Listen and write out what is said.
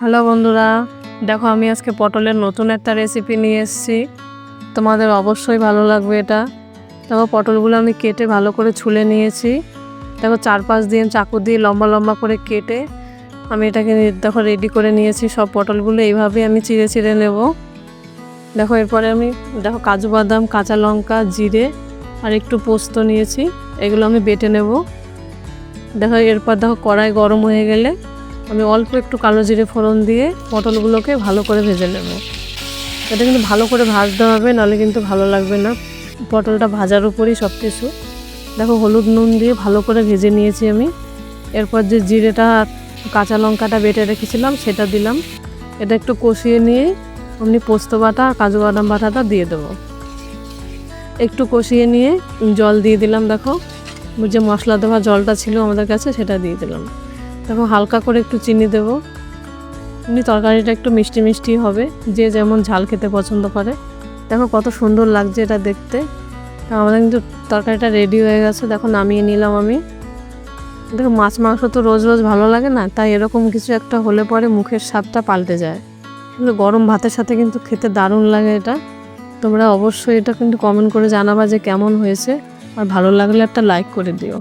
Hello বন্ধুরা, দেখো আমি আজকে পটলের নতুন একটা রেসিপি নিয়ে এসেছি। তোমাদের অবশ্যই ভালো লাগবে এটা। দেখো পটলগুলো আমি কেটে ভালো করে ছুলে নিয়েছি। দেখো 4-5 দিন চাকু দিয়ে লম্বা লম্বা করে কেটে আমি এটাকে দেখো রেডি করে নিয়েছি। সব পটলগুলো এইভাবে আমি চিড়ে চিড়ে নেব। দেখো এরপরে আমি দেখো কাজু বাদাম, কাঁচা লঙ্কা, জিরে আর একটু পোস্ত নিয়েছি, এগুলো আমি বেটে নেব। দেখো এরপর দেখো কড়াই গরম হয়ে গেলে আমি অল্প একটু কালো জিরে ফোড়ন দিয়ে পটলগুলোকে ভালো করে ভেজে নেব। এটা কিন্তু ভালো করে ভাজতে হবে, নাহলে কিন্তু ভালো লাগবে না। পটলটা ভাজার উপরই সব কিছু। দেখো হলুদ নুন দিয়ে ভালো করে ভেজে নিয়েছি আমি। এরপর যে জিরেটা কাঁচা লঙ্কাটা বেটে রেখেছিলাম সেটা দিলাম। এটা একটু কষিয়ে নিয়ে অমনি পোস্ত বাটা আর কাজু বাদাম বাটাটা দিয়ে দেবো। একটু কষিয়ে নিয়ে জল দিয়ে দিলাম। দেখো যে মশলা দেওয়া জলটা ছিল আমাদের কাছে সেটা দিয়ে দিলাম। দেখো হালকা করে একটু চিনি দেবো। এমনি তরকারিটা একটু মিষ্টি মিষ্টি হবে, যে যেমন ঝাল খেতে পছন্দ করে। দেখো কত সুন্দর লাগছে এটা দেখতে। আমাদের কিন্তু তরকারিটা রেডি হয়ে গেছে। দেখো নামিয়ে নিলাম আমি। দেখো মাছ মাংস তো রোজ রোজ ভালো লাগে না, তাই এরকম কিছু একটা হলে পরে মুখের স্বাদটা পাল্টে যায়। কিন্তু গরম ভাতের সাথে কিন্তু খেতে দারুণ লাগে এটা। তোমরা অবশ্যই এটা কিন্তু কমেন্ট করে জানাবা যে কেমন হয়েছে, আর ভালো লাগলে একটা লাইক করে দিও।